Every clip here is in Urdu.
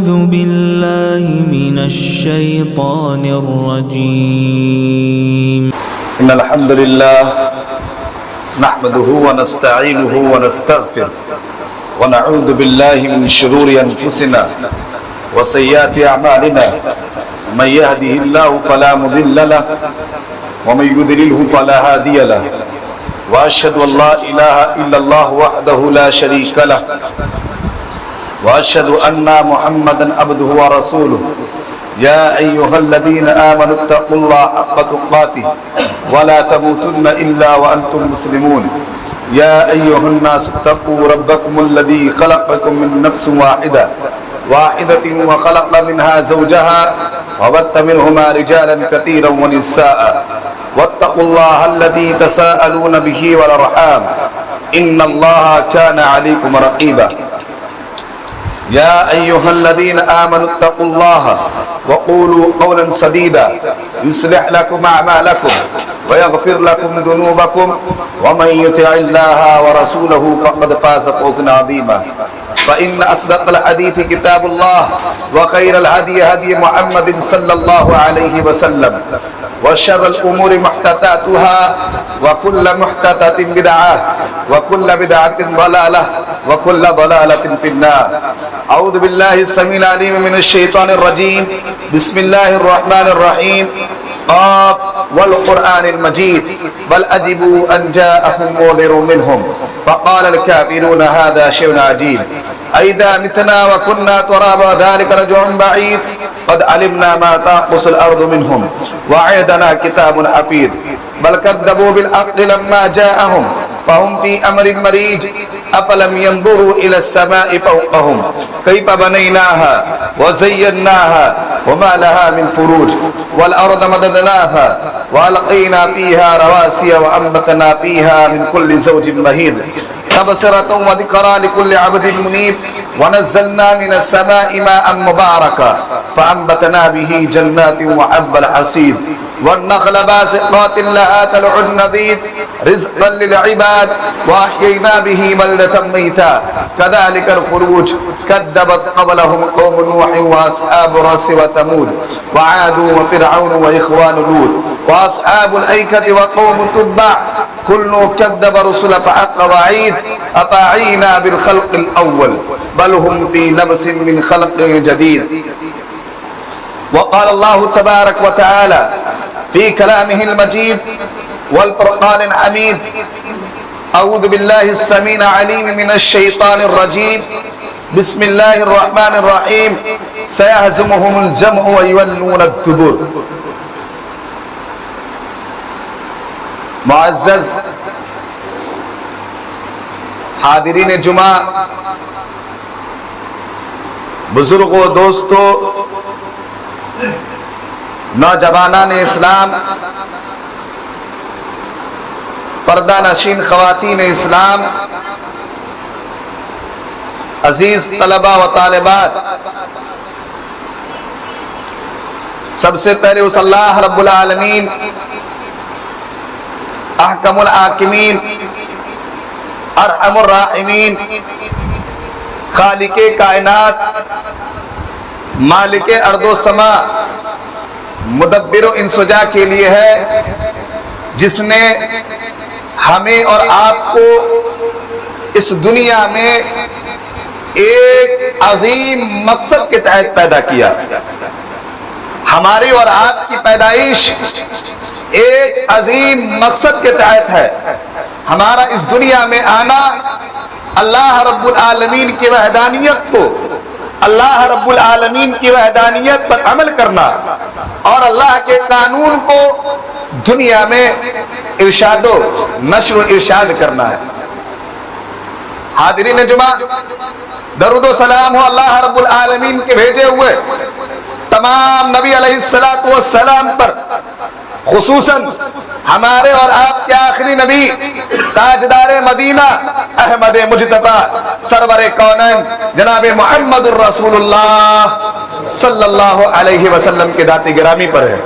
أعوذ بالله من الشيطان الرجيم. إن الحمد لله نحمده ونستعينه ونستغفره ونعوذ بالله من شرور أنفسنا وسيئات أعمالنا. من يهده الله فلا مضل له ومن يضلله فلا هادي له. وأشهد أن لا إله إلا الله وحده لا شريك له وأشهد أن محمدا عبده ورسوله. يا أيها الذين آمنوا اتقوا الله حق تقاته ولا تموتن إلا وأنتم مسلمون. يا أيها الناس اتقوا ربكم الذي خلقكم من نفس واحدة وخلق منها زوجها وبث منهما رجالا كثيرا ونساء. واتقوا الله الذي تساءلون به والأرحام إن الله كان عليكم رقيبا. يا أيها الذين آمنوا اتقوا الله وقولوا قولا سديدا يصلح لكم أعمالكم ويغفر لكم ذنوبكم ومن يطع الله ورسوله فقد فاز فوزا عظيما. فإن أصدق الحديث كتاب الله وخير الهدي هدي محمد صلى الله عليه وسلم وشر الأمور محدثاتها وكل محدثة بدعة وكل بدعة ضلالة وكل ضلالة في النار. أعوذ بالله السميع العليم من الشيطان الرجيم. بسم الله الرحمن الرحيم. قاف والقرآن المجيد بل أجبوا أن جاءهم منذر منهم فقال الكافرون هذا شيء عجيب. أئذا متنا وكنا ترابا ذلك رجع بعيد. قد علمنا ما تنقص الأرض منهم وعندنا كتاب حفيظ. بل كذبوا بالحق لما جاءهم فهم في أمر مريج. أفلم ينظروا إلى السماء فوقهم كيف بنيناها وزيناها وما لها من فروج. والأرض مددناها وألقينا فيها رواسي وأنبتنا فيها من كل زوج بهيج تبصرة وذكرى لكل عبد منيب. ونزلنا من السماء ماء مباركا فأنبتنا به جنات وحب الحصيد والنخل باسقات لها طلع نضيد رزقا للعباد وأحيينا به بلدة ميتا كذلك الخروج. كذبت قبلهم قوم نوح وأصحاب الرس وثمود وعاد وفرعون وإخوان لوط وأصحاب الأيكة وقوم تبع كل كذب رسل فحق وعيد. أطاعينا بالخلق الأول بل هم في لبس من خلق جديد. وقال الله تبارك وتعالى في كلامه المجيد والفرقان الحميد. أعوذ بالله السميع العليم من الشيطان الرجيم. بسم الله الرحمن الرحيم. سيهزمهم الجمع ويولون الدبر. معزز حاضرین جمعہ، بزرگوں، دوستوں، نوجوانان اسلام، پردہ نشین خواتین اسلام، عزیز طلبہ و طالبات، سب سے پہلے اس اللہ رب العالمین احکم الحاکمین ارحم الراحمین خالق کائنات مالک ارض و سما مدبر و انسجا کے لیے ہے جس نے ہمیں اور آپ کو اس دنیا میں ایک عظیم مقصد کے تحت پیدا کیا. ہماری اور آپ کی پیدائش ایک عظیم مقصد کے تحت ہے. ہمارا اس دنیا میں آنا اللہ رب العالمین کی وحدانیت کو، اللہ رب العالمین کی وحدانیت پر عمل کرنا اور اللہ کے قانون کو دنیا میں ارشاد و نشر و ارشاد کرنا ہے. حاضرین جمعہ، درود و سلام ہو اللہ رب العالمین کے بھیجے ہوئے تمام نبی علیہ السلام پر، خصوصاً ہمارے اور آپ کے آخری نبی تاجدار مدینہ احمد مجتبی سرور کونین جناب محمد الرسول اللہ صلی اللہ علیہ وسلم کے ذات گرامی پر ہے،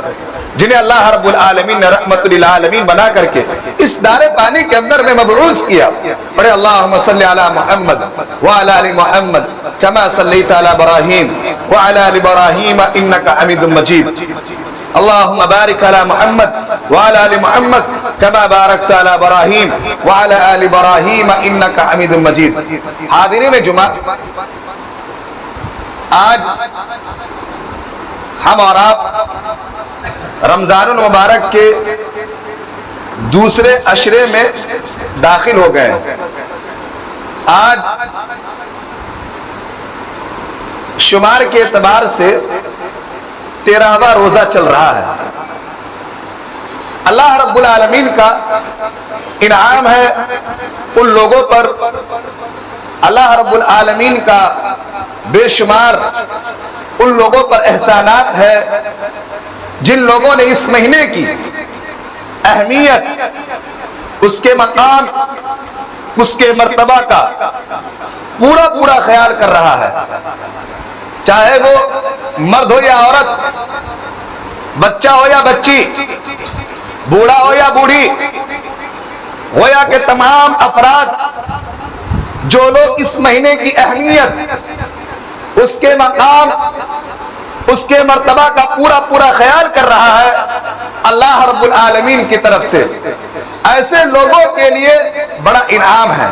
جنہیں اللہ رب العالمین نے رحمت للعالمین بنا کر کے اس دار پانی کے اندر میں مبعوث کیا. پڑھے اللہم صلی علی محمد وعلی آل محمد کما صلیت علی ابراہیم وعلى آل إبراهيم إنك حميد مجيد اللهم بارك على محمد وعلى آل محمد كما باركت على إبراهيم وعلى آل إبراهيم إنك حميد مجيد. حاضرین جمعہ، آج ہم اور آپ رمضان المبارک کے دوسرے عشرے میں داخل ہو گئے ہیں. آج شمار کے اعتبار سے 13واں روزہ چل رہا ہے. اللہ رب العالمین کا انعام ہے ان لوگوں پر، اللہ رب العالمین کا بے شمار ان لوگوں پر احسانات ہے جن لوگوں نے اس مہینے کی اہمیت، اس کے مقام، اس کے مرتبہ کا پورا خیال کر رہا ہے. چاہے وہ مرد ہو یا عورت، بچہ ہو یا بچی، بوڑھا ہو یا بوڑھی، ہو یا کہ تمام افراد جو لوگ اس مہینے کی اہمیت، اس کے مقام، اس کے مرتبہ کا پورا خیال کر رہا ہے، اللہ رب العالمین کی طرف سے ایسے لوگوں کے لیے بڑا انعام ہے.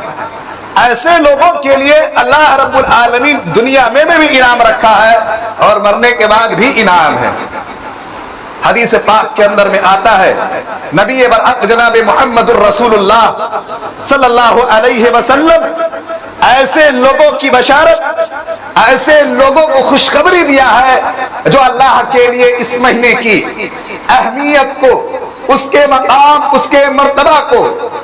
ایسے لوگوں کے لیے اللہ رب العالمین دنیا میں بھی انعام رکھا ہے اور مرنے کے بعد بھی انعام ہے. حدیث پاک کے اندر میں آتا ہے، نبی برحق جناب محمد الرسول اللہ صلی اللہ علیہ وسلم ایسے لوگوں کی بشارت، ایسے لوگوں کو خوشخبری دیا ہے جو اللہ کے لیے اس مہینے کی اہمیت کو، اس کے مقام، اس کے مرتبہ کو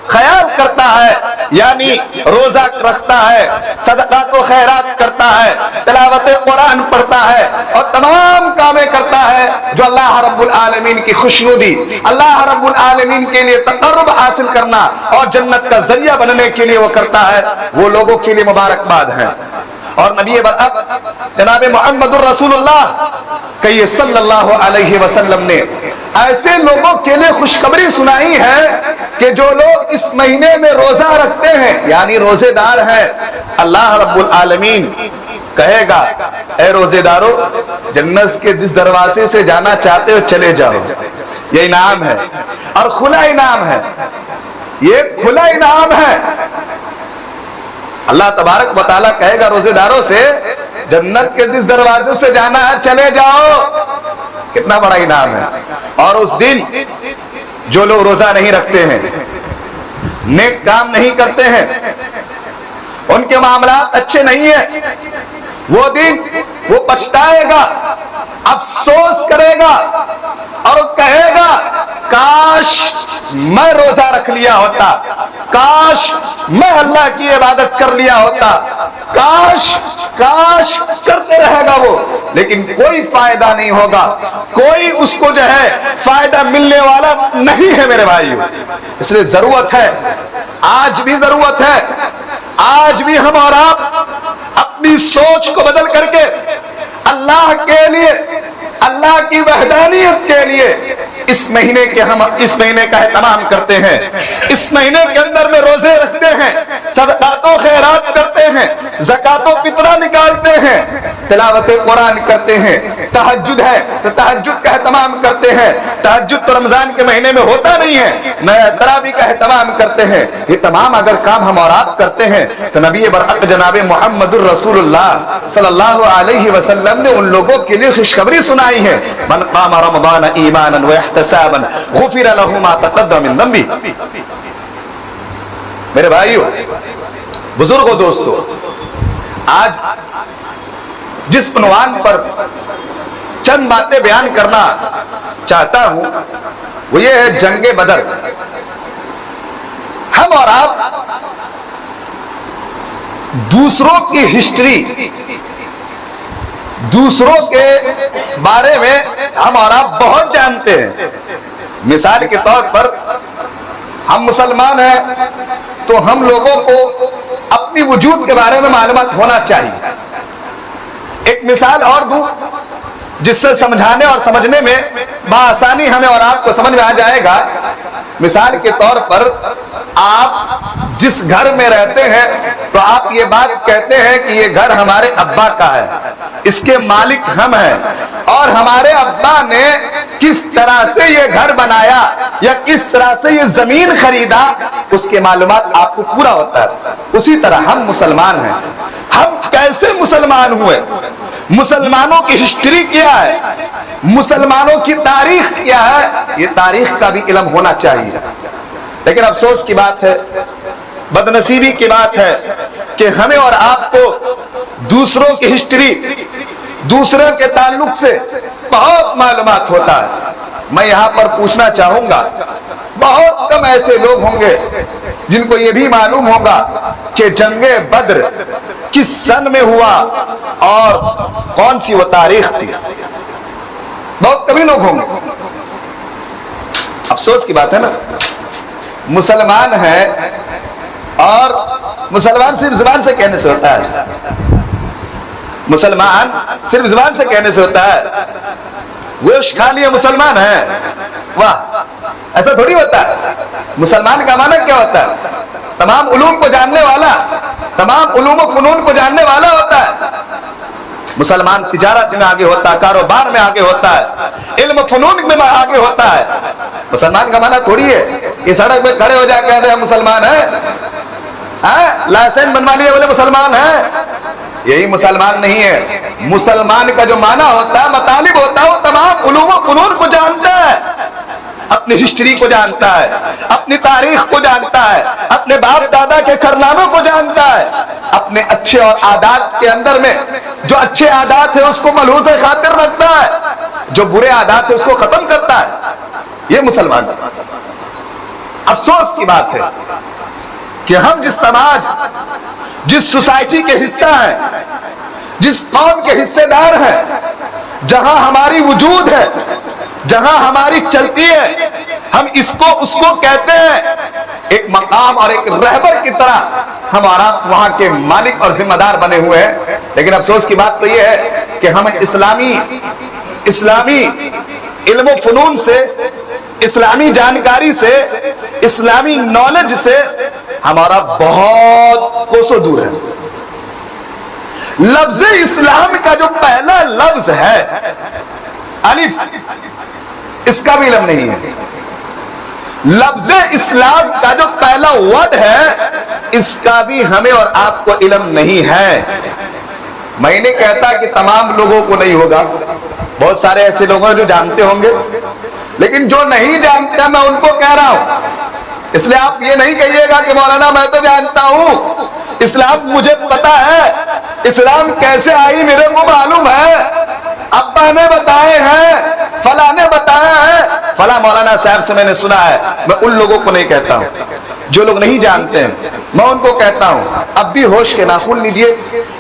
خیال کرتا ہے، یعنی روزہ رکھتا ہے، صدقات و خیرات کرتا ہے، تلاوت قرآن پڑھتا ہے اور تمام کامیں کرتا ہے جو اللہ رب العالمین کی خوشنودی، اللہ رب العالمین کے لیے تقرب حاصل کرنا اور جنت کا ذریعہ بننے کے لیے وہ کرتا ہے. وہ لوگوں کے لیے مبارکباد ہے. اور نبی برحق جناب محمد الرسول اللہ کہیے صلی اللہ علیہ وسلم نے ایسے لوگوں کے لیے خوشخبری سنائی ہے کہ جو لوگ اس مہینے میں روزہ رکھتے ہیں، یعنی روزے دار ہیں، اللہ رب العالمین کہے گا اے روزے دارو، جنت کے جس دروازے سے جانا چاہتے ہو چلے جاؤ. یہ انعام ہے اور کھلا انعام ہے، یہ کھلا انعام ہے. اللہ تبارک و تعالیٰ کہے گا روزے داروں سے جنت کے جس دروازے سے جانا ہے چلے جاؤ. کتنا بڑا انعام ہے. اور اس دن جو لوگ روزہ نہیں رکھتے ہیں، نیک کام نہیں کرتے ہیں، ان کے معاملات اچھے نہیں ہیں، وہ دن وہ پچھتائے گا، افسوس کرے گا اور کہے گا کاش میں روزہ رکھ لیا ہوتا، کاش میں اللہ کی عبادت کر لیا ہوتا، کاش کرتے رہے گا وہ، لیکن کوئی فائدہ نہیں ہوگا، کوئی اس کو جو ہے فائدہ ملنے والا نہیں ہے میرے بھائیو. اس لیے ضرورت ہے، آج بھی ضرورت ہے، آج بھی ہم اور آپ اپنی سوچ کو بدل کر کے اللہ کے لیے، اللہ کی وحدانیت کے لیے اس مہینے کا اہتمام کرتے ہیں. اس مہینے کے اندر میں روزے رکھتے ہیں، صدقات و خیرات کرتے ہیں، زکات و فطرہ نکالتے ہیں، تلاوت قرآن کرتے ہیں، تہجد ہے تو تہجد کا اہتمام کرتے ہیں. تہجد تو رمضان کے مہینے میں ہوتا نہیں ہے، نیا تراویح کا اہتمام کرتے ہیں. یہ تمام اگر کام ہم اور آپ کرتے ہیں تو نبی برحق جناب محمد الرسول اللہ صلی اللہ علیہ وسلم نے ان لوگوں کے لیے خوشخبری سنائی ہے، من قام رمضان ایمانا واحتسابا غفر له ما تقدم من ذنبه. میرے بھائیو، بزرگوں، دوستو، آج جس عنوان پر چند باتیں بیان کرنا چاہتا ہوں وہ یہ ہے جنگ بدر. ہم اور آپ دوسروں کی ہسٹری، دوسروں کے بارے میں ہم اور آپ بہت جانتے ہیں. مثال کے طور پر ہم مسلمان ہیں تو ہم لوگوں کو اپنی وجود کے بارے میں معلومات ہونا چاہیے. ایک مثال اور دوں جس سے سمجھانے اور سمجھنے میں بآسانی ہمیں اور آپ کو سمجھ میں آ جائے گا. مثال کے طور پر آپ جس گھر میں رہتے ہیں تو آپ یہ بات کہتے ہیں کہ یہ گھر ہمارے ابا کا ہے، اس کے مالک ہم ہیں، اور ہمارے ابا نے کس طرح سے یہ گھر بنایا یا کس طرح سے یہ زمین خریدا، اس کے معلومات آپ کو پورا ہوتا ہے۔ اسی طرح ہم مسلمان ہیں، ہم کیسے مسلمان ہوئے، مسلمانوں کی ہسٹری کیا ہے، مسلمانوں کی تاریخ کیا ہے، یہ تاریخ کا بھی علم ہونا چاہیے۔ لیکن افسوس کی بات ہے، بدنصیبی کی بات ہے کہ ہمیں اور آپ کو دوسروں کی ہسٹری، دوسروں کے تعلق سے بہت معلومات ہوتا ہے۔ میں یہاں پر پوچھنا چاہوں گا، بہت کم ایسے لوگ ہوں گے جن کو یہ بھی معلوم ہوگا کہ جنگ بدر کس سن میں ہوا اور کون سی وہ تاریخ تھی، بہت کم ہی لوگ ہوں گے۔ افسوس کی بات ہے نا، مسلمان ہے اور مسلمان صرف زبان سے کہنے سے ہوتا ہے، مسلمان صرف زبان سے کہنے سے ہوتا ہے، گوشت کھا لیے مسلمان ہے، واہ، ایسا تھوڑی ہوتا ہے۔ مسلمان کا معنی کیا ہوتا ہے؟ تمام علوم کو جاننے والا، تمام علوم و فنون کو جاننے والا ہوتا ہے۔ مسلمان تجارت میں آگے ہوتا ہے، کاروبار میں آگے ہوتا ہے، علم فنون میں آگے ہوتا ہے۔ مسلمان کا معنی تھوڑی ہے یہ سڑک پہ کھڑے ہو جا کے کہتے ہیں مسلمان ہے، لائسنس بنوا لیے بولے مسلمان ہے، یہی مسلمان نہیں ہے۔ مسلمان کا جو معنی ہوتا ہے، مطالب ہوتا ہے، وہ تمام علوم و فنون کو جانتا ہے، اپنی ہسٹری کو جانتا ہے، اپنی تاریخ کو جانتا ہے، اپنے باپ دادا کے کارناموں کو جانتا ہے، اپنے اچھے اور عادات کے اندر میں جو اچھے عادات ہیں اس کو ملحوظ خاطر رکھتا ہے، جو برے عادات ہیں اس کو ختم کرتا ہے۔ یہ مسلمان۔ افسوس کی بات ہے کہ ہم جس سماج، جس سوسائٹی کے حصہ ہیں، جس قوم کے حصے دار ہیں، جہاں ہماری وجود ہے، جہاں ہماری چلتی ہے، ہم اس کو اس کو کہتے ہیں ایک مقام اور ایک رہبر کی طرح ہمارا وہاں کے مالک اور ذمہ دار بنے ہوئے ہیں۔ لیکن افسوس کی بات تو یہ ہے کہ ہم اسلامی علم و فنون سے، اسلامی جانکاری سے، اسلامی نالج سے ہمارا بہت کوسوں دور ہے۔ لفظ اسلام کا جو پہلا لفظ ہے الف، اس کا بھی علم نہیں ہے۔ لفظ اسلام کا جو پہلا ورڈ ہے اس کا بھی ہمیں اور آپ کو علم نہیں ہے۔ میں نہیں کہتا کہ تمام لوگوں کو نہیں ہوگا، بہت سارے ایسے لوگ ہیں جو جانتے ہوں گے، لیکن جو نہیں جانتے میں ان کو کہہ رہا ہوں۔ اس لیے آپ یہ نہیں کہیے گا کہ مولانا میں تو جانتا ہوں، اسلام مجھے پتا ہے، اسلام کیسے آئی میرے کو معلوم ہے، ابا نے بتائے ہیں، فلاں نے بتایا ہے، فلاں مولانا صاحب سے میں نے سنا ہے۔ میں ان لوگوں کو نہیں کہتا ہوں جو لوگ نہیں جانتے ہیں، میں ان کو کہتا ہوں اب بھی ہوش کے ناخن لیجئے،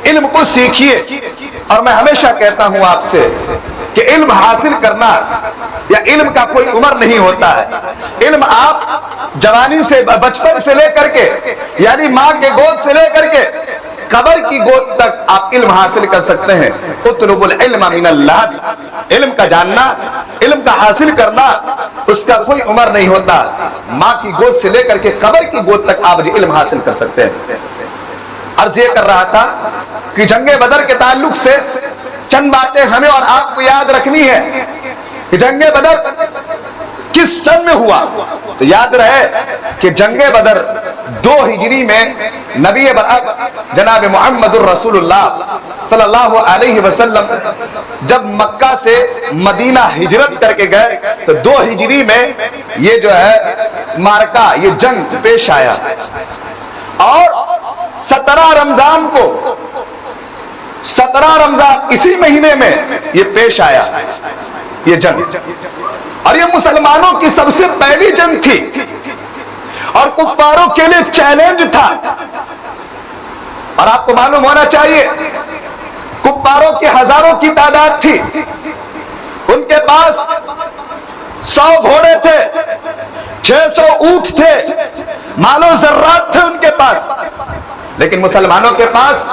علم کو سیکھیے۔ اور میں ہمیشہ کہتا ہوں آپ سے کہ علم حاصل کرنا یا علم کا کوئی عمر نہیں ہوتا ہے۔ علم آپ جوانی سے، بچپن سے لے کر کے، یعنی ماں کے گود سے لے کر کے قبر کی گود تک آپ علم حاصل کر سکتے ہیں۔ اطلب العلم من اللہ، علم کا جاننا، علم کا حاصل کرنا، اس کا کوئی عمر نہیں ہوتا۔ ماں کی گود سے لے کر کے قبر کی گود تک آپ علم حاصل کر سکتے ہیں۔ عرض یہ کر رہا تھا کہ جنگ بدر کے تعلق سے چند باتیں ہمیں اور آپ کو یاد رکھنی ہے کہ جنگ بدر کس سن میں ہوا۔ تو یاد رہے کہ جنگ بدر 2 ہجری میں نبی برحق جناب محمد الرسول اللہ صلی اللہ علیہ وسلم جب مکہ سے مدینہ ہجرت کر کے گئے تو 2 ہجری میں یہ جو ہے مارکہ، یہ جنگ پیش آیا، اور 17 رمضان کو، 17 رمضان اسی مہینے میں یہ پیش آیا یہ جنگ، اور یہ مسلمانوں کی سب سے پہلی جنگ تھی اور کفاروں کے لیے چیلنج تھا۔ اور آپ کو معلوم ہونا چاہیے کفاروں کی ہزاروں کی تعداد تھی، ان کے پاس 100 گھوڑے تھے، 600 اونٹ تھے، مال و زرات تھے ان کے پاس، لیکن مسلمانوں کے پاس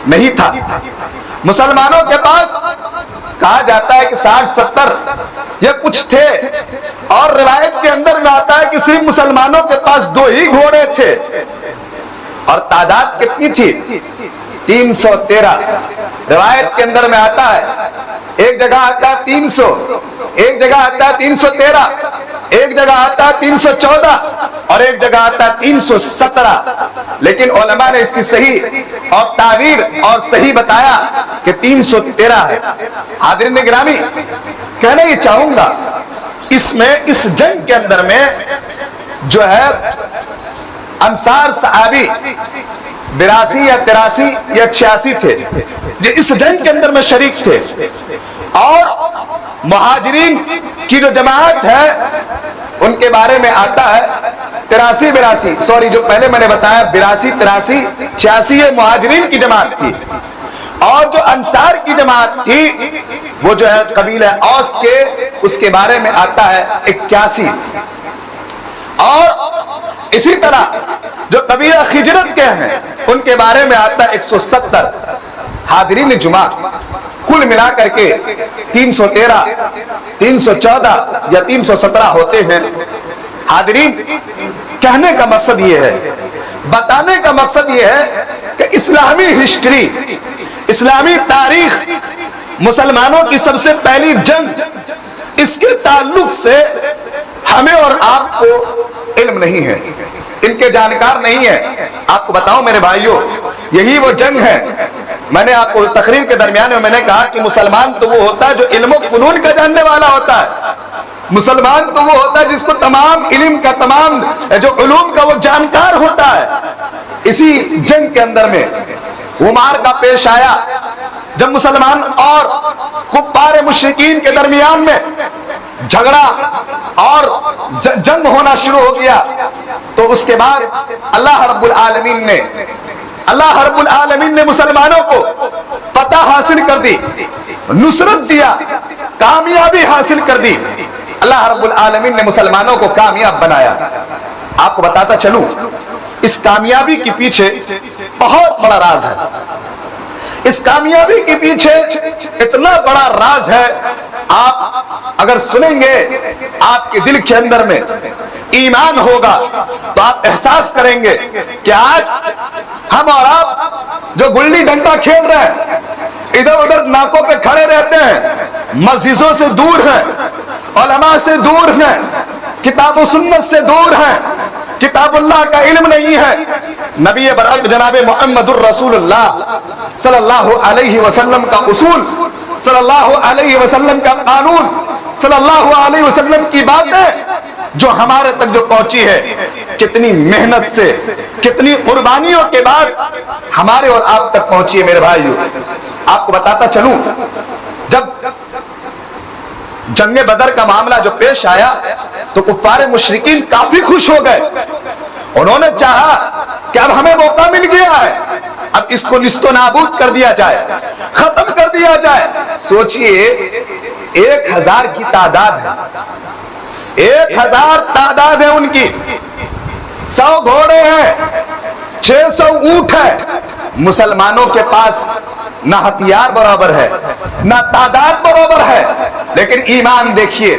نہیں تھا۔ مسلمانوں کے پاس کہا جاتا ہے کہ 60-70 یہ کچھ تھے، اور روایت کے اندر میں آتا ہے کہ صرف مسلمانوں کے پاس 2 ہی گھوڑے تھے، اور تعداد کتنی تھی؟ 313۔ روایت کے اندر میں آتا ہے ایک جگہ آتا ہے 300، ایک جگہ آتا ہے 313، ایک جگہ آتا ہے 314 اور ایک جگہ آتا ہے 317، لیکن علماء نے اس کی صحیح اور تعبیر اور صحیح بتایا کہ 313 ہے۔ حاضرین گرامی، کہنا یہ چاہوں گا اس جنگ کے اندر میں جو ہے انصار صحابی 82 یا 83 یا 86 تھے جو اس جنگ کے اندر میں شریک تھے، اور مہاجرین کی جو جماعت ہے ان کے بارے میں آتا ہے 83 82، جو پہلے میں نے بتایا 82 83 86 یہ مہاجرین کی جماعت تھی، اور جو انصار کی جماعت تھی وہ جو ہے قبیلہ اوس کے، اس کے بارے میں آتا ہے 81، اور اسی طرح جو قبیلہ خجرت کے ہیں ان کے بارے میں آتا ہے 170۔ حاضرین جمعہ، کل ملا کر کے 313 314 یا 317 ہوتے ہیں۔ حاضرین، کہنے کا مقصد یہ ہے، بتانے کا مقصد یہ ہے کہ اسلامی ہسٹری، اسلامی تاریخ، مسلمانوں کی سب سے پہلی جنگ، اس کے تعلق سے ہمیں اور آپ کو علم نہیں ہے، ان کے جانکار نہیں ہے۔ آپ کو بتاؤں میرے بھائیوں، یہی وہ جنگ ہے، میں نے آپ کو تقریر کے درمیان میں نے کہا کہ مسلمان تو وہ ہوتا ہے جو علم و فنون کا جاننے والا ہوتا ہے، مسلمان تو وہ ہوتا ہے جس کو تمام علم کا، تمام جو علوم کا وہ جانکار ہوتا ہے۔ اسی جنگ کے اندر میں عمار کا پیش آیا، جب مسلمان اور کفار مشرکین کے درمیان میں جھگڑا اور جنگ ہونا شروع ہو گیا، تو اس کے بعد اللہ رب العالمین نے مسلمانوں کو فتح حاصل کر دی، نصرت دیا، کامیابی حاصل کر دی۔ اللہ رب العالمین نے مسلمانوں کو کامیاب بنایا۔ آپ کو بتاتا چلوں، اس کامیابی کے پیچھے بہت بڑا راز ہے، اس کامیابی کے پیچھے اتنا بڑا راز ہے، آپ اگر سنیں گے آپ کے دل کے اندر میں ایمان ہوگا تو آپ احساس کریں گے کہ آج ہم اور آپ جو گلی ڈنڈا کھیل رہے ہیں، ادھر ادھر ناکوں پہ کھڑے رہتے ہیں، مسجدوں سے دور ہیں، علماء سے دور ہیں، کتاب و سنت سے دور ہیں، کتاب اللہ کا علم نہیں ہے، نبی برحق جناب محمد الرسول اللہ صلی اللہ علیہ وسلم کا اصول، صلی اللہ علیہ وسلم کا قانون، صلی اللہ علیہ وسلم کی باتیں جو ہمارے تک جو پہنچی ہے، کتنی محنت سے، کتنی قربانیوں کے بعد ہمارے اور آپ تک پہنچی ہے۔ میرے بھائیو، آپ کو بتاتا چلوں، جب جنگ بدر کا معاملہ جو پیش آیا تو کفار مشرکین کافی خوش ہو گئے، انہوں نے چاہا کہ اب ہمیں موقع مل گیا ہے، اب اس کو نیست و نابود کر دیا جائے، ختم کر دیا جائے۔ سوچئے 1000 کی تعداد ہے، 1000 تعداد ہے ان کی، 100 گھوڑے ہیں، 600 اونٹ ہے، مسلمانوں کے پاس نہ ہتھیار برابر ہے، نہ تعداد برابر ہے، لیکن ایمان دیکھیے،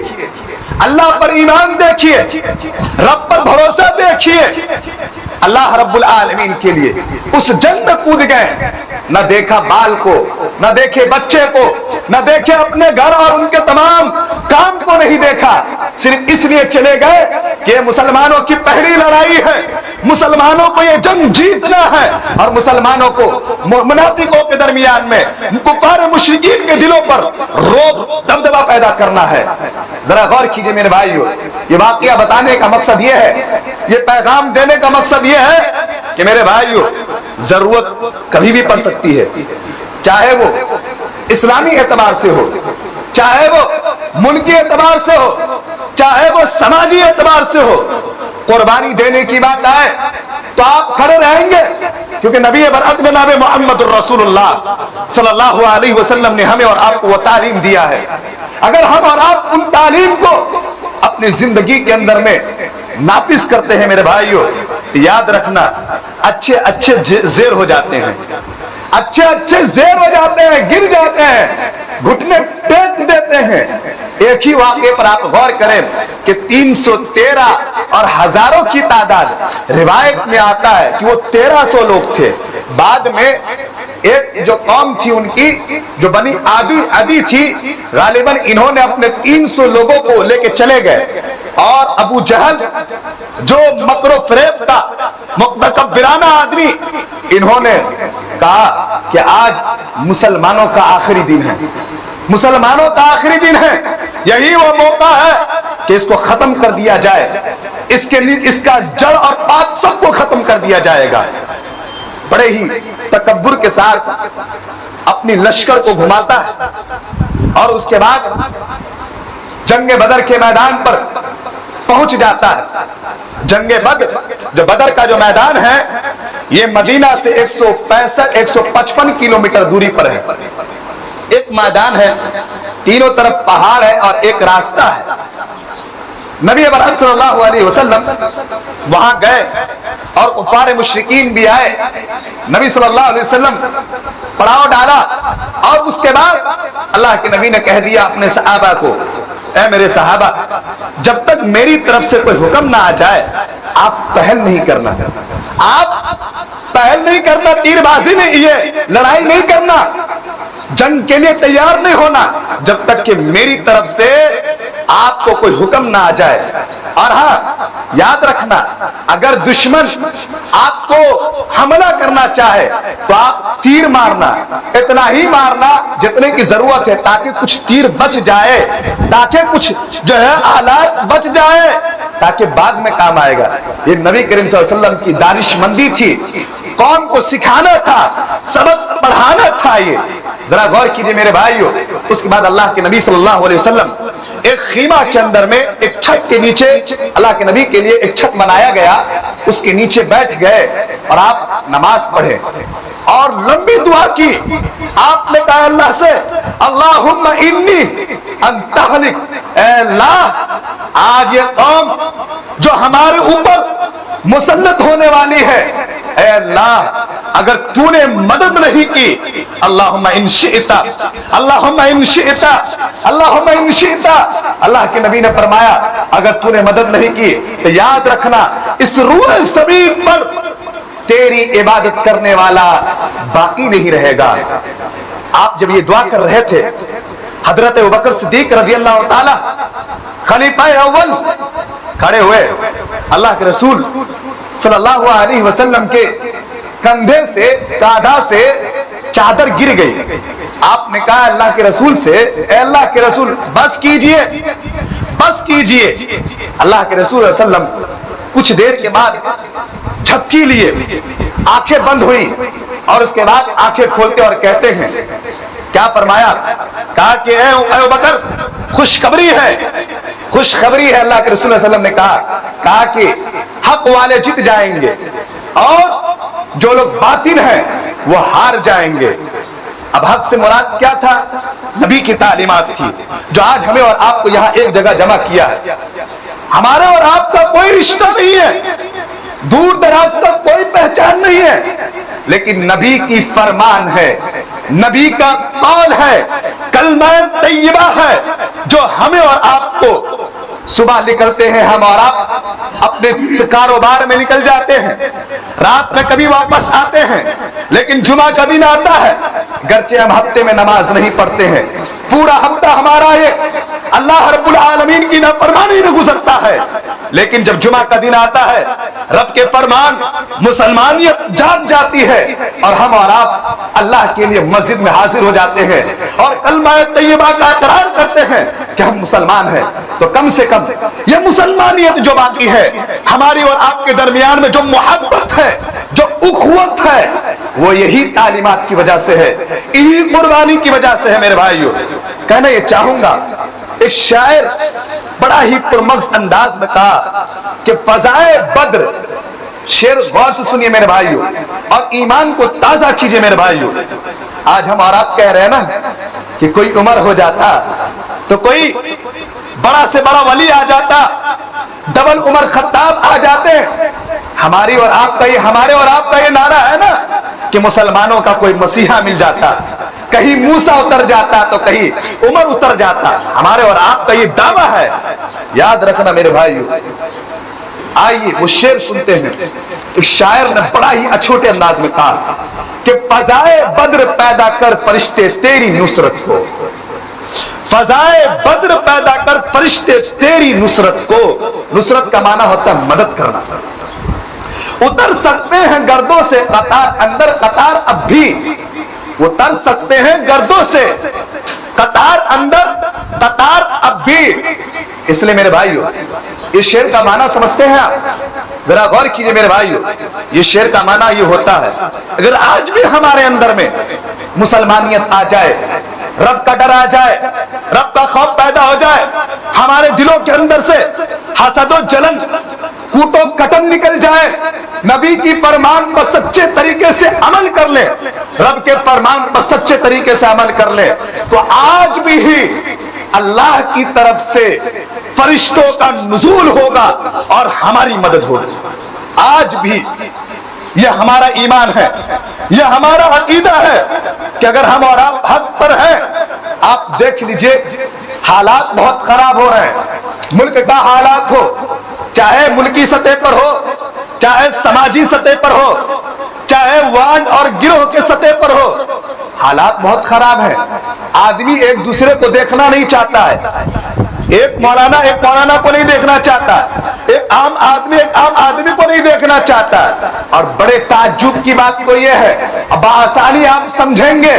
اللہ پر ایمان دیکھیے، رب پر بھروسہ دیکھیے۔ اللہ رب العالمین کے لیے اس جنگ میں کود گئے، نہ دیکھا بال کو، نہ دیکھے بچے کو، نہ دیکھے اپنے گھر اور ان کے تمام کام کو نہیں دیکھا، صرف اس لیے چلے گئے کہ یہ مسلمانوں کی پہلی لڑائی ہے، مسلمانوں کو یہ جنگ جیتنا ہے، اور مسلمانوں کو منافقوں کے درمیان میں، کفار مشرکین کے دلوں پر رعب دبدبہ پیدا کرنا ہے۔ ذرا غور کیجئے میرے بھائیو، یہ واقعہ بتانے کا مقصد یہ ہے، یہ پیغام دینے کا مقصد یہ ہے کہ میرے بھائیو، ضرورت کبھی بھی پڑ سکتی ہے، چاہے وہ اسلامی اعتبار سے ہو، چاہے وہ ملکی اعتبار سے ہو، چاہے وہ سماجی اعتبار سے ہو، قربانی دینے کی بات آئے تو آپ کھڑے رہیں گے، کیونکہ نبی برحق جناب محمد الرسول اللہ صلی اللہ علیہ وسلم نے ہمیں اور آپ کو وہ تعلیم دیا ہے۔ اگر ہم اور آپ ان تعلیم کو اپنی زندگی کے اندر میں نافذ کرتے ہیں میرے بھائیو، یاد رکھنا اچھے اچھے زیر ہو جاتے ہیں، اچھے اچھے زیر ہو جاتے ہیں، گر جاتے ہیں، گھٹنے ٹیک دیتے ہیں۔ ایک ہی واقعے پر آپ غور کریں کہ 313 اور ہزاروں کی تعداد، روایت میں آتا ہے کہ وہ 1300 لوگ تھے، بعد میں ایک جو قوم تھی ان کی جو بنی عدی تھی، غالباً انہوں نے اپنے 300 لوگوں کو لے کے چلے گئے، اور ابو جہل جو مکر و فریب کا متکبرانہ آدمی، انہوں نے کہا کہ آج مسلمانوں کا آخری دن ہے، مسلمانوں کا آخری دن ہے، یہی وہ موقع ہے کہ اس کو ختم کر دیا جائے، اس کا جڑ اور پات سب کو ختم کر دیا جائے گا۔ بڑے ہی تکبر کے ساتھ اپنی لشکر کو گھماتا ہے، اور اس کے بعد جنگ بدر کے میدان پر پہنچ جاتا ہے۔ جنگ بدر، جو بدر کا جو میدان ہے، یہ مدینہ سے 155 کلومیٹر دوری پر ہے۔ ایک میدان ہے، تینوں طرف پہاڑ ہے اور ایک راستہ ہے۔ نبی برحق صلی اللہ علیہ وسلم وہاں گئے اور کفار مشرکین بھی آئے۔ نبی صلی اللہ علیہ وسلم پڑاؤ ڈالا، اور اس کے بعد اللہ کے نبی نے کہہ دیا اپنے صحابہ کو، اے میرے صحابہ، جب تک میری طرف سے کوئی حکم نہ آ جائے آپ پہل نہیں کرنا، آپ پہل نہیں کرنا، تیر بازی میں یہ لڑائی نہیں کرنا، جنگ کے لیے تیار نہیں ہونا جب تک کہ میری طرف سے آپ کو کوئی حکم نہ آ جائے۔ اور ہاں یاد رکھنا، اگر دشمن آپ کو حملہ کرنا چاہے تو آپ تیر مارنا، اتنا ہی مارنا جتنے کی ضرورت ہے، تاکہ کچھ تیر بچ جائے، تاکہ کچھ جو ہے آلات بچ جائے، تاکہ بعد میں کام آئے گا۔ یہ نبی کریم صلی اللہ علیہ وسلم کی دانش مندی تھی، قوم کو سکھانا تھا، سبق پڑھانا تھا۔ یہ ذرا غور کیجئے میرے بھائیو۔ اس کے بعد اللہ کے نبی صلی اللہ علیہ وسلم ایک خیمہ کے اندر میں، ایک چھت کے نیچے، اللہ کے نبی کے لیے ایک چھت بنایا گیا، اس کے نیچے بیٹھ گئے اور آپ نماز پڑھے اور لمبی دعا کی۔ آپ نے کہا اللہ سے، اللہم انی ان تہلک، اے اللہ آج یہ قوم جو ہمارے اوپر مسلط ہونے والی ہے، اے اللہ اگر تو نے مدد نہیں کی، اللہم ان شئت، اللہم ان شئت، اللہم ان شئت، اللہ کے نبی نے فرمایا اگر تو نے مدد نہیں کی تو یاد رکھنا اس روح زمین پر تیری عبادت کرنے والا باقی نہیں رہے گا۔ آپ جب یہ دعا کر رہے تھے، حضرت ابوبکر صدیق رضی اللہ تعالی خلیفہ اول کھڑے ہوئے، اللہ کے رسول صلی اللہ علیہ وسلم کے کندھے سے، کاندھا سے چادر گر گئی۔ آپ نے کہا اللہ کے رسول سے، اے اللہ کے رسول بس کیجئے، بس کیجئے۔ اللہ کے رسول صلی اللہ علیہ وسلم کچھ دیر کے بعد جھپکی لیے، آنکھیں بند ہوئی، اور اس کے بعد آنکھیں کھولتے اور کہتے ہیں، کیا فرمایا؟ کہا کہ اے ابوبکر خوشخبری ہے، خوشخبری ہے۔ اللہ کے رسول صلی اللہ علیہ وسلم نے کہا کہ حق والے جیت جائیں گے اور جو لوگ باطل ہیں وہ ہار جائیں گے۔ اب حق سے مراد کیا تھا؟ نبی کی تعلیمات تھی، جو آج ہمیں اور آپ کو یہاں ایک جگہ جمع کیا ہے۔ ہمارا اور آپ کا کوئی رشتہ نہیں ہے، دور دراز تک کوئی پہچان نہیں ہے، لیکن نبی کی فرمان ہے، نبی کا قول ہے، کلمہ طیبہ ہے، جو ہمیں اور آپ کو صبح نکلتے ہیں ہم اور آپ اپنے کاروبار میں نکل جاتے ہیں، رات میں کبھی واپس آتے ہیں، لیکن جمعہ کا دن آتا ہے، گرچہ ہم ہفتے میں نماز نہیں پڑھتے ہیں، پورا ہفتہ ہمارا یہ اللہ رب العالمین کی نافرمانی میں گزرتا ہے، لیکن جب جمعہ کا دن آتا ہے رب کے فرمان مسلمانیت جاگ جاتی ہے اور ہم اور آپ اللہ کے لیے مسجد میں حاضر ہو جاتے ہیں اور کلمہ طیبہ کا اقرار کرتے ہیں کہ ہم مسلمان ہیں، تو کم سے کم یہ مسلمانیت جو باقی ہے ہماری اور آپ کے درمیان میں، جو محبت ہے، جو اخوت ہے، وہ یہی تعلیمات کی وجہ سے ہے، یہی قربانی کی وجہ سے ہے۔ میرے بھائیو، کہنا یہ چاہوں گا، ایک شاعر بڑا ہی پرمغز انداز میں کہا کہ فضائے بدر، شعر غور سے سنیے میرے بھائیو اور ایمان کو تازہ کیجئے میرے بھائیو۔ آج ہم اور آپ کہہ رہے ہیں نا کہ کوئی عمر ہو جاتا تو کوئی بڑا سے بڑا ولی آ جاتا، ڈبل عمر خطاب آ جاتے، ہماری اور آپ کا یہ، ہمارے اور آپ کا یہ نعرہ ہے نا کہ مسلمانوں کا کوئی مسیحا مل جاتا، کہیں موسیٰ اتر جاتا تو کہیں عمر اتر جاتا، ہمارے اور آپ کا یہ دعویٰ ہے۔ یاد رکھنا میرے بھائیو، آئیے وہ شعر سنتے ہیں۔ ایک شاعر نے بڑا ہی اچھوٹے انداز میں کہا کہ فضائے بدر پیدا کر فرشتے تیری نصرت کو، فضائے بدر پیدا کر فرشتے تیری نصرت کو۔ نصرت کا معنی ہوتا ہے مدد کرنا۔ اتر سکتے ہیں گردوں سے قطار اندر قطار اب بھی، اتر سکتے ہیں گردوں سے قطار اندر قطار اب بھی۔ اس لیے میرے بھائیو اس شعر کا معنی سمجھتے ہیں آپ؟ ذرا غور کیجئے میرے بھائیو، یہ شعر کا معنی یہ ہوتا ہے اگر آج بھی ہمارے اندر میں مسلمانیت آ جائے، رب کا ڈر آ جائے، رب کا خوف پیدا ہو جائے، ہمارے دلوں کے اندر سے حسد و جلن کوٹ و کٹن نکل جائے، نبی کی فرمان پر سچے طریقے سے عمل کر لے، رب کے فرمان پر سچے طریقے سے عمل کر لے، تو آج بھی ہی اللہ کی طرف سے فرشتوں کا نزول ہوگا اور ہماری مدد ہوگی۔ آج بھی یہ ہمارا ایمان ہے، یہ ہمارا عقیدہ ہے کہ اگر ہم اور آپ حق پر ہیں۔ آپ دیکھ لیجئے حالات بہت خراب ہو رہے ہیں، ملک کا حالات ہو، چاہے ملکی سطح پر ہو، چاہے سماجی سطح پر ہو، چاہے وارڈ اور گروہ کے سطح پر ہو، حالات بہت خراب ہیں۔ آدمی ایک دوسرے کو دیکھنا نہیں چاہتا ہے، ایک مولانا کو نہیں دیکھنا چاہتا، ایک عام آدمی کو نہیں دیکھنا چاہتا۔ اور بڑے تعجب کی بات تو یہ ہے، بآسانی آپ سمجھیں گے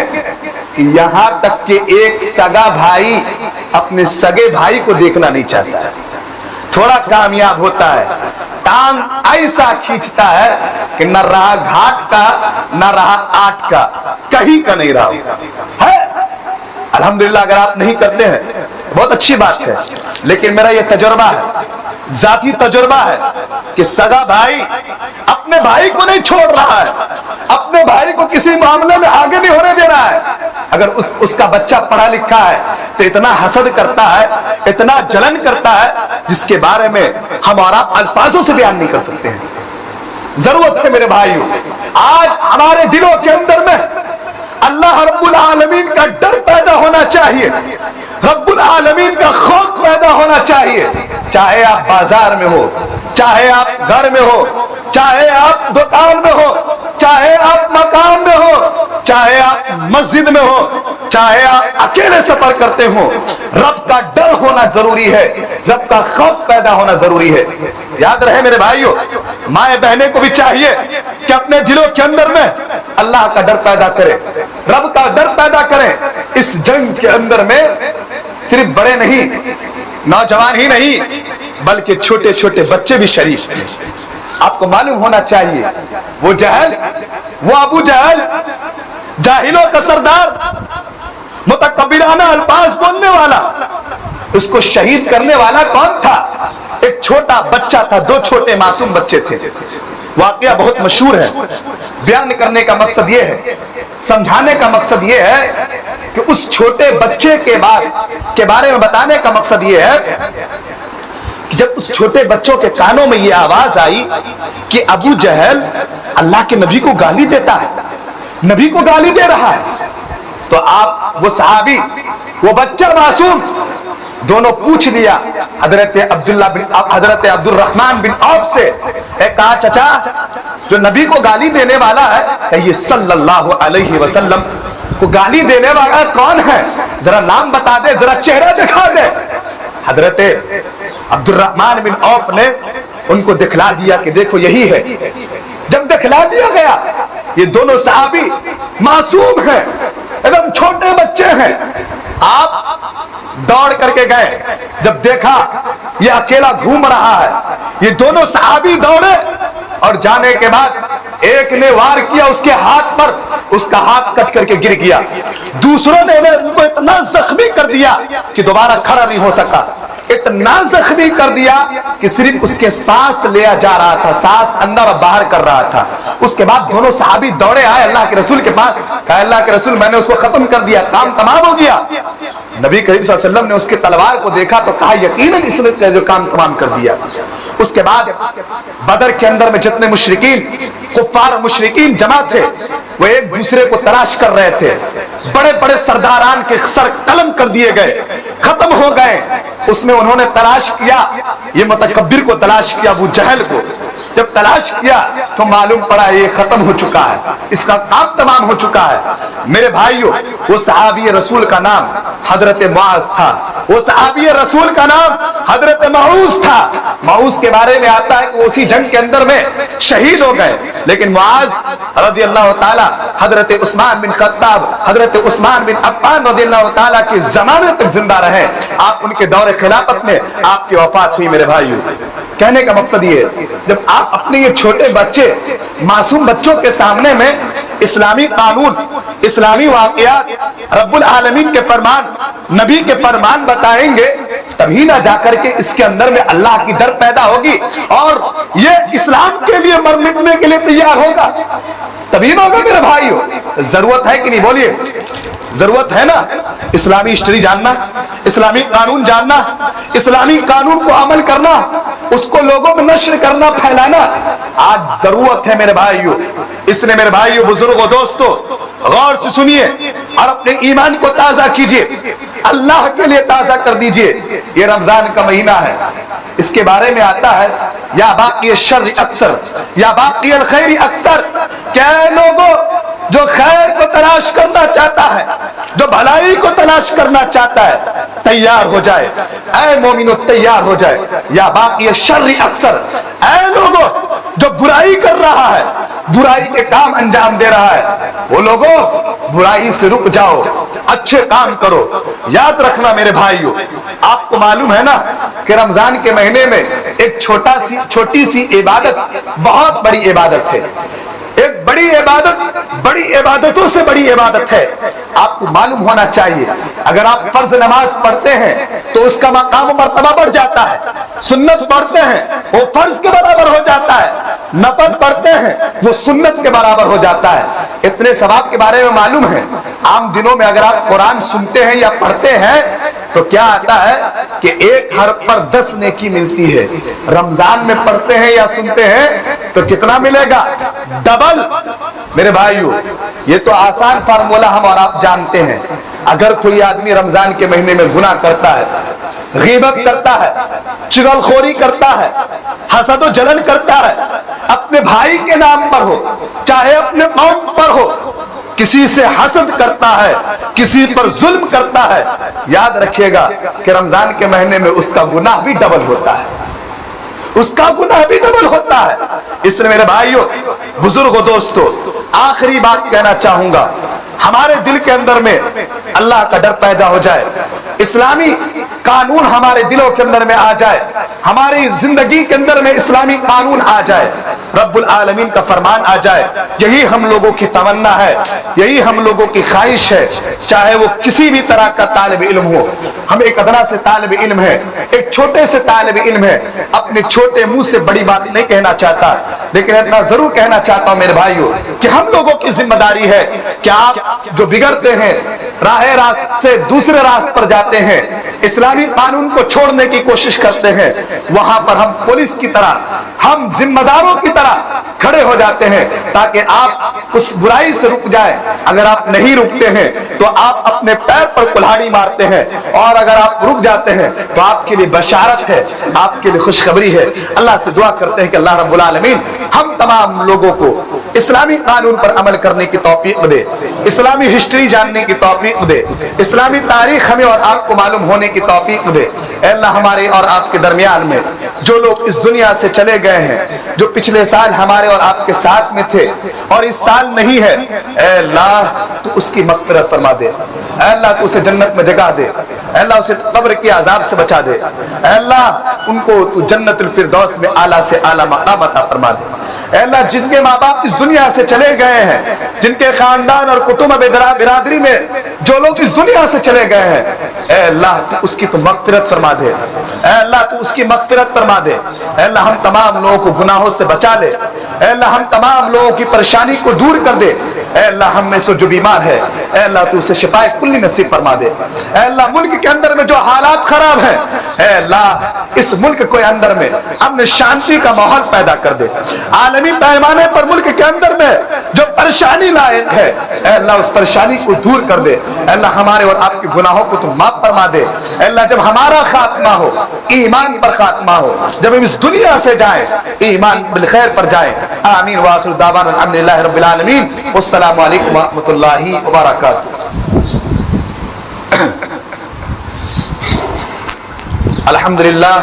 کہ یہاں تک کہ ایک سگا بھائی اپنے سگے بھائی کو دیکھنا نہیں چاہتا ہے۔ تھوڑا کامیاب ہوتا ہے، ٹانگ ایسا کھینچتا ہے کہ نہ رہا گھاٹ کا نہ رہا آٹ کا، کہیں کا نہیں رہا ہے۔ الحمدللہ اگر آپ نہیں کرتے ہیں بہت اچھی بات ہے، لیکن میرا یہ تجربہ ہے، ذاتی تجربہ ہے کہ سگا بھائی اپنے بھائی کو نہیں چھوڑ رہا ہے، اپنے بھائی کو کسی معاملے میں آگے نہیں ہونے دے رہا ہے۔ اگر اس کا بچہ پڑھا لکھا ہے تو اتنا حسد کرتا ہے، اتنا جلن کرتا ہے جس کے بارے میں ہم اور آپ الفاظوں سے بیان نہیں کر سکتے ہیں۔ ضرورت ہے میرے بھائیوں آج ہمارے دلوں کے اندر میں اللہ رب العالمین کا ڈر پیدا ہونا چاہیے، رب العالمین کا خوف پیدا ہونا چاہیے۔ چاہے آپ بازار میں ہو، چاہے آپ گھر میں ہو، چاہے آپ دکان میں ہو، چاہے آپ مکان میں ہو، چاہے آپ مسجد میں ہو، چاہے آپ اکیلے سفر کرتے ہو، رب کا ڈر ہونا ضروری ہے، رب کا خوف پیدا ہونا ضروری ہے۔ یاد رہے میرے بھائیوں، مائیں بہنیں کو بھی چاہیے کہ اپنے دلوں کے اندر میں اللہ کا ڈر پیدا کرے، رب کا ڈر پیدا کریں۔ اس جنگ کے اندر میں صرف بڑے نہیں، نوجوان ہی نہیں، بلکہ چھوٹے چھوٹے بچے بھی شریک ہیں۔ آپ کو معلوم ہونا چاہیے وہ جہل، وہ ابو جہل، جاہلوں کا سردار، متکبرانہ الفاظ بولنے والا، اس کو شہید کرنے والا کون تھا؟ ایک چھوٹا بچہ تھا، دو چھوٹے معصوم بچے تھے۔ واقعہ بہت مشہور ہے، بیان کرنے کا مقصد یہ ہے، سمجھانے کا مقصد یہ ہے کہ اس چھوٹے بچے کے بارے میں بتانے کا مقصد یہ ہے کہ جب اس چھوٹے بچوں کے کانوں میں یہ آواز آئی کہ ابو جہل اللہ کے نبی کو گالی دیتا ہے، نبی کو گالی دے رہا ہے، تو آپ وہ صحابی، وہ بچہ معصوم دونوں پوچھ لیا حضرت عبد الرحمن بن عوف سے، کہا چچا جو نبی کو گالی دینے والا ہے کہ یہ صلی اللہ علیہ وسلم کو گالی دینے والا کون ہے؟ ذرا نام بتا دے، ذرا چہرہ دکھا دے۔ حضرت عبد الرحمن بن عوف نے ان کو دکھلا دیا کہ دیکھو یہی ہے۔ جب دکھلا دیا گیا، یہ دونوں صحابی معصوم ہیں، ایک دم چھوٹے بچے ہیں، آپ دوڑ کر کے گئے، جب دیکھا یہ اکیلا گھوم رہا ہے، یہ دونوں صحابی دوڑے اور جانے کے بعد ایک نے وار کیا اس کے ہاتھ پر، اس کا ہاتھ کٹ کر کے گر گیا، دوسروں نے ان کو اتنا زخمی کر دیا کہ دوبارہ کھڑا نہیں ہو سکا، اتنا زخمی کر دیا کہ صرف اس کے سانس لیا جا رہا تھا، سانس اندر اور باہر کر رہا تھا۔ اس کے بعد دونوں صحابی دوڑے آئے اللہ کے رسول کے پاس، کہا اللہ کے رسول میں نے اس کو ختم کر دیا، کام تمام ہو گیا۔ نبی کریم صلی اللہ علیہ وسلم نے اس کی تلوار کو دیکھا تو کہا یقیناً اس نے جو کام تمام کر دیا۔ اس کے بعد بدر کے اندر میں جتنے مشرکین، کفار مشرکین جمع تھے، وہ ایک دوسرے کو تلاش کر رہے تھے، بڑے بڑے سرداران کے سر قلم کر دیے گئے، ختم ہو گئے۔ اس میں انہوں نے تلاش کیا، یہ متکبر کو تلاش کیا، ابو جہل کو، جب تلاش کیا تو معلوم پڑا یہ ختم ہو چکا ہے، اس کا کام تمام ہو چکا ہے۔ میرے بھائیوں، وہ صحابی رسول کا نام حضرت معاذ تھا، وہ صحابی رسول کا نام حضرت معوذ تھا۔ معوذ کے بارے میں آتا ہے کہ اسی جنگ کے اندر میں شہید ہو گئے، لیکن معاذ رضی اللہ تعالی حضرت عثمان بن خطاب، حضرت عثمان بن عفان رضی اللہ تعالی کی زمانے تک زندہ رہے۔ آپ ان کے دور خلافت میں آپ کی وفات ہوئی۔ میرے بھائیوں، کہنے کا مقصد یہ ہے، جب آپ اپنے یہ چھوٹے بچے، معصوم بچوں کے سامنے میں اسلامی قانون، اسلامی واقعات، رب العالمین کے فرمان، نبی کے فرمان بتائیں گے، تبھی نہ جا کر کے اس کے اندر میں اللہ کی ڈر پیدا ہوگی اور یہ اسلام کے لیے مر مٹنے کے لیے تیار ہوگا، تبھی نہ ہوگا۔ میرے بھائیوں، ضرورت ہے کہ نہیں؟ بولیے، ضرورت ہے نا اسلامی ہسٹری جاننا، اسلامی قانون جاننا، اسلامی قانون کو عمل کرنا، اس کو لوگوں میں نشر کرنا، پھیلانا آج ضرورت ہے میرے بھائیوں۔ اس نے میرے بھائیوں، بزرگوں، دوستوں، غور سے سنیے اور اپنے ایمان کو تازہ کیجئے، اللہ کے لیے تازہ کر دیجئے۔ یہ رمضان کا مہینہ ہے، اس کے بارے میں آتا ہے یا باقی الشر اکثر یا باقی الخیر اکثر، کہ لوگوں جو خیر کو تلاش کرنا چاہتا ہے، جو بھلائی کو تلاش کرنا چاہتا ہے، تیار ہو جائے، اے مومنو تیار ہو جائے۔ یا باقی الشر اکثر، اے لوگوں جو برائی کر رہا ہے، برائی کے کام انجام دے رہا ہے، وہ لوگوں برائی سے رک جاؤ، اچھے کام کرو۔ یاد رکھنا میرے بھائیوں، آپ کو معلوم ہے نا کہ رمضان کے مہینے میں ایک چھوٹی سی عبادت بہت بڑی عبادت ہے، ایک بڑی عبادت بڑی عبادتوں سے بڑی عبادت ہے۔ آپ کو معلوم ہونا چاہیے، اگر آپ فرض نماز پڑھتے ہیں تو اس کا مقام و مرتبہ بڑھ جاتا ہے، سنت پڑھتے ہیں وہ فرض کے برابر ہو جاتا ہے، نفل پڑھتے ہیں وہ سنت کے برابر ہو جاتا ہے۔ اتنے ثواب کے بارے میں معلوم ہے۔ عام دنوں میں اگر آپ قرآن سنتے ہیں یا پڑھتے ہیں تو کیا آتا ہے کہ ایک حرف پر 10 نیکی ملتی ہے۔ رمضان میں پڑھتے ہیں یا سنتے ہیں تو کتنا ملے گا؟ ڈبل۔ میرے بھائیوں، یہ تو آسان فارمولا ہم اور آپ جانتے ہیں۔ اگر کوئی آدمی رمضان کے مہینے میں گناہ کرتا ہے، غیبت کرتا ہے، چغل خوری کرتا ہے، حسد و جلن کرتا ہے، اپنے بھائی کے نام پر ہو چاہے اپنے قوم پر ہو، کسی سے حسد کرتا ہے، کسی پر ظلم کرتا ہے، یاد رکھیے گا کہ رمضان کے مہینے میں اس کا گناہ بھی ڈبل ہوتا ہے، اس کا گناہ بھی ڈبل ہوتا ہے۔ اس لیے میرے بھائیوں، بزرگوں، دوستوں، آخری بات کہنا چاہوں گا، ہمارے دل کے اندر میں اللہ کا ڈر پیدا ہو جائے، اسلامی قانون ہمارے دلوں کے اندر میں آ جائے، ہماری زندگی کے اندر میں اسلامی قانون آ جائے، رب العالمین کا فرمان آ جائے۔ یہی ہم لوگوں کی تمنا ہے، یہی ہم لوگوں کی خواہش ہے، چاہے وہ کسی بھی طرح کا طالب علم ہو۔ ہم ایک ادنا سے طالب علم ہے، ایک چھوٹے سے طالب علم ہے، اپنے چھوٹے منہ سے بڑی بات نہیں کہنا چاہتا، لیکن اتنا ضرور کہنا چاہتا ہوں میرے بھائیوں کہ ہم لوگوں کی ذمہ داری ہے کہ آپ جو بگڑتے ہیں، راہ راست سے دوسرے راست پر جاتے ہیں، اسلامی قانون کو چھوڑنے کی کوشش کرتے ہیں، وہاں پر ہم پولیس کی طرح، ہم ذمہ داروں کی طرح کھڑے ہو جاتے ہیں تاکہ آپ اس برائی سے رک جائیں۔ اگر آپ نہیں رکتے ہیں تو آپ اپنے پیر پر کلہاڑی مارتے ہیں، اور اگر آپ رک جاتے ہیں تو آپ کے لیے بشارت ہے، آپ کے لیے خوشخبری ہے۔ اللہ سے دعا کرتے ہیں کہ اللہ رب العالمین ہم تمام لوگوں کو اسلامی قانون پر عمل کرنے کی توفیق دے، اسلامی ہسٹری جاننے کی توفیق دے، اسلامی تاریخ ہمیں اور آپ کو معلوم ہونے کی توفیق دے۔ اے اللہ، ہمارے اور آپ کے درمیان میں جو لوگ اس دنیا سے چلے گئے ہیں، جو پچھلے سال ہمارے اور آپ کے ساتھ میں تھے اور اس سال نہیں ہے، اے اللہ تو اس کی مغفرت فرما دے، اے اللہ تو اسے جنت میں جگہ دے، اے اللہ اسے قبر کے عذاب سے بچا دے، اے اللہ ان کو تو جنت الفردوس میں اعلیٰ سے اعلیٰ مقام عطا فرما دے۔ اے اللہ جن کے ماں باپ اس دنیا سے چلے گئے ہیں، جن کے خاندان اور کتب برادری میں جو لوگ اس دنیا سے چلے گئے ہیں، اے اللہ تو اس کی تو مغفرت فرما دے، اے اللہ تو اس کی مغفرت فرما دے۔ اے اللہ ہم تمام لوگوں کو گناہوں سے بچا لے، اے اللہ ہم تمام لوگوں کی پریشانی کو دور کر دے، اے اللہ ہم میں سے جو بیمار ہے اے اللہ تو اسے شفائے کلی نصیب فرما دے. اے اللہ ملک کے اندر میں جو حالات خراب ہیں اے اللہ اس ملک کے اندر میں امن شانتی کا ماحول پیدا کر دے. عالمی پیمانے پر ملک کے اندر میں جو پریشانی لائق ہے اے اللہ اس پریشانی کو دور کر دے. اے اللہ ہمارے اور آپ کے گناہوں کو تو معاف فرما دے. اے اللہ جب ہمارا خاتمہ ہو ایمان پر خاتمہ ہو, جب ہم اس دنیا سے جائیں ایمان بالخیر پر جائیں. آمین وآخر دعوانا الحمدللہ رب العالمین. والسلام علیکم ورحمۃ اللہ وبرکاتہ. الحمد لله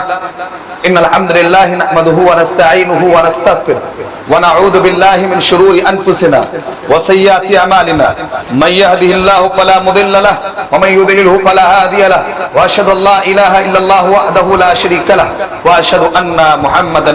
إن الحمد لله نحمده ونستعينه ونستغفره ونعوذ بالله من شرور أنفسنا وسيئات أعمالنا من يهده الله فلا مضل له ومن يضلله فلا هادي له وأشهد أن لا إله إلا الله وحده لا شريك له وأشهد أن محمدا